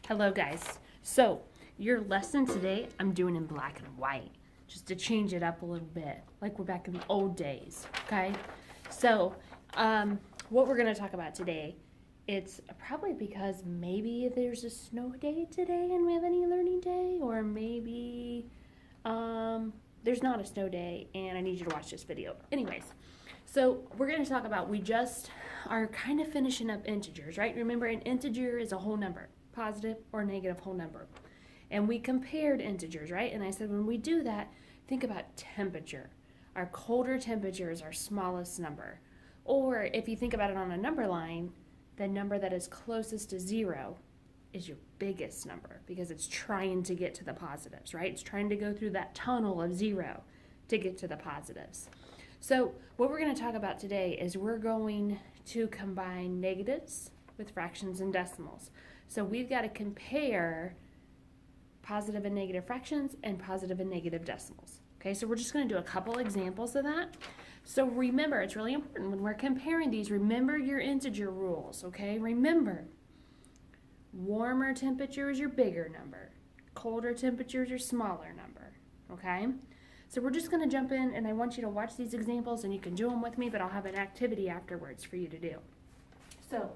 Hello guys. So your lesson today I'm doing in black and white just to change it up a little bit like we're back in the old days. Okay, so what we're going to talk about today, it's probably because maybe there's a snow day today and we have an e-learning day, or maybe there's not a snow day and I need you to watch this video. Anyways, so we're going to talk about, we just are kind of finishing up integers, right? Remember, an integer is a whole number, positive or negative whole number. And we compared integers, right? And I said when we do that, think about temperature. Our colder temperature is our smallest number. Or if you think about it on a number line, the number that is closest to 0 is your biggest number because it's trying to get to the positives, right? It's trying to go through that tunnel of 0 to get to the positives. So what we're going to talk about today is we're going to combine negatives with fractions and decimals. So we've got to compare positive and negative fractions and positive and negative decimals. Okay, so we're just going to do a couple examples of that. So remember, it's really important when we're comparing these, remember your integer rules, okay? Remember, warmer temperature is your bigger number. Colder temperature is your smaller number, okay? So we're just going to jump in, and I want you to watch these examples, and you can do them with me, but I'll have an activity afterwards for you to do. So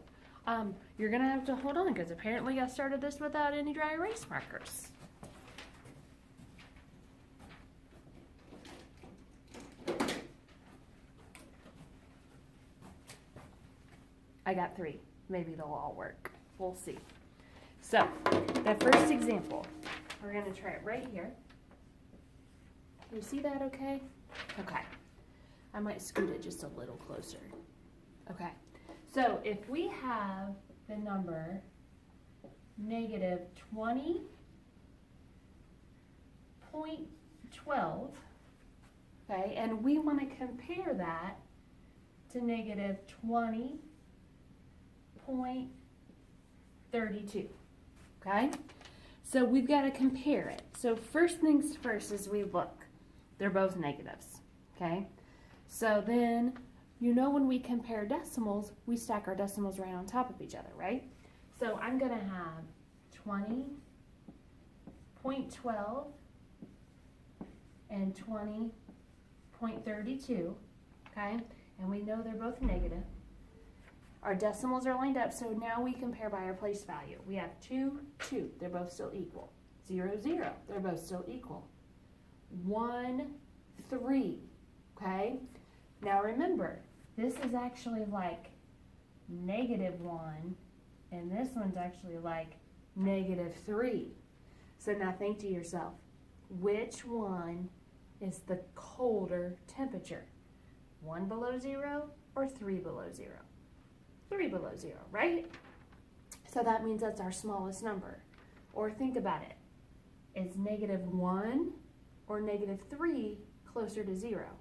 you're going to have to hold on, because apparently I started this without any dry erase markers. I got 3. Maybe they'll all work. We'll see. So the first example, we're going to try it right here. You see that okay? Okay. I might scoot it just a little closer. Okay. So if we have the number negative 20.12, okay, and we want to compare that to negative 20.32, okay? So we've got to compare it. So first things first is we look. They're both negatives, okay? So then, you know, when we compare decimals, we stack our decimals right on top of each other, right? So I'm going to have 20.12 and 20.32, okay? And we know they're both negative. Our decimals are lined up, so now we compare by our place value. We have 2, 2, they're both still equal. 0, 0, they're both still equal. 1, 3, okay? Now remember, this is actually like negative 1, and this one's actually like negative 3. So now think to yourself, which one is the colder temperature? 1 below 0 or 3 below 0? 3 below 0, right? So that means that's our smallest number. Or think about it. Is negative 1 or negative 3 closer to 0?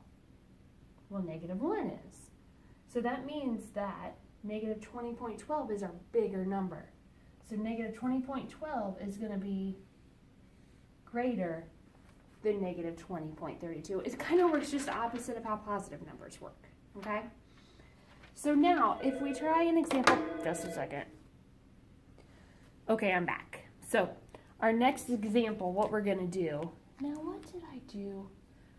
Well, negative 1 is. So that means that negative 20.12 is our bigger number. So negative 20.12 is going to be greater than negative 20.32. It kind of works just opposite of how positive numbers work, okay? So now, if we try an example, just a second. Okay, I'm back. So our next example, what we're going to do, now what did I do?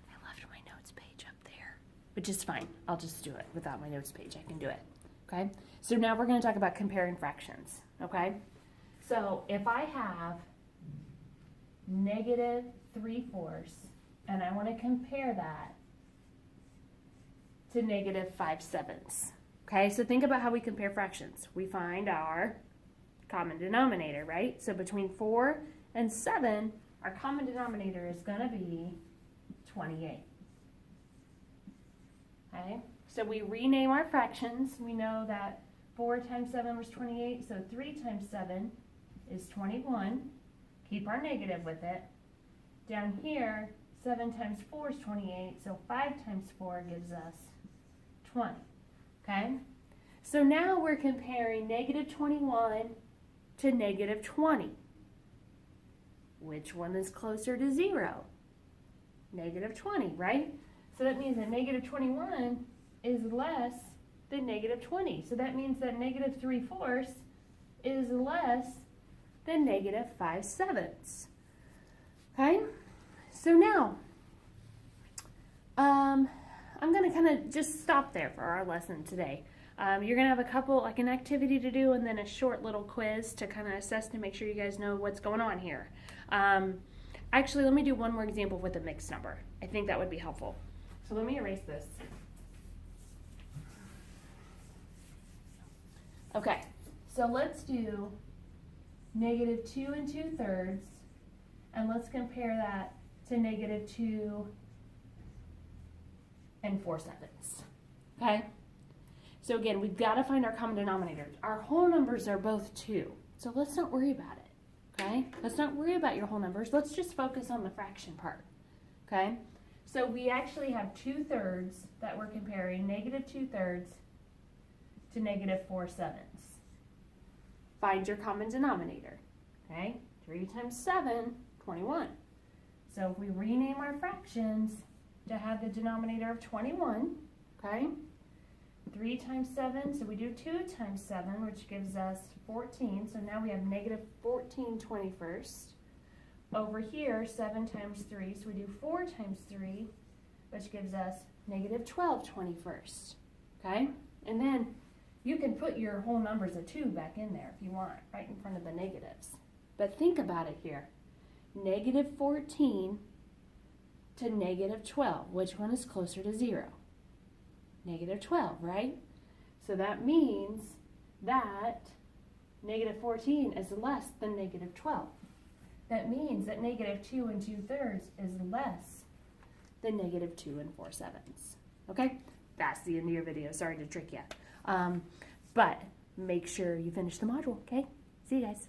I left my notes page up there, which is fine. I'll just do it without my notes page. I can do it, okay? So now we're going to talk about comparing fractions, okay? So if I have negative 3/4, and I want to compare that to negative 5/7. Okay, so think about how we compare fractions. We find our common denominator, right? So between 4 and 7, our common denominator is going to be 28. Okay, so we rename our fractions. We know that 4 times 7 was 28, so 3 times 7 is 21. Keep our negative with it. Down here, 7 times 4 is 28, so 5 times 4 gives us 20. Okay? So now we're comparing negative 21 to negative 20. Which one is closer to 0? Negative 20, right? So that means that negative 21 is less than negative 20. So that means that negative 3/4 is less than negative 5/7. Okay, so now I'm going to kind of just stop there for our lesson today. You're going to have a couple, like an activity to do and then a short little quiz to kind of assess to make sure you guys know what's going on here. Actually, let me do one more example with a mixed number. I think that would be helpful. So let me erase this. Okay, so let's do negative 2 2/3, and let's compare that to negative 2 4/7. Okay? So again, we've got to find our common denominators. Our whole numbers are both 2, so let's not worry about it. Okay? Let's not worry about your whole numbers. Let's just focus on the fraction part. Okay? So we actually have 2/3 that we're comparing, negative 2/3 to negative 4/7. Find your common denominator. Okay? 3 times 7, 21. So if we rename our fractions to have the denominator of 21, okay? 3 times 7, so we do 2 times 7, which gives us 14. So now we have negative 14 21st. Over here, 7 times 3, so we do 4 times 3, which gives us negative 12 21st. Okay? And then you can put your whole numbers of 2 back in there if you want, right in front of the negatives. But think about it here. Negative 14 to negative 12. Which one is closer to 0? Negative 12, right? So that means that negative 14 is less than negative 12. That means that negative 2 2/3 is less than negative 2 4/7. Okay? That's the end of your video. Sorry to trick you. But make sure you finish the module, okay? See you guys.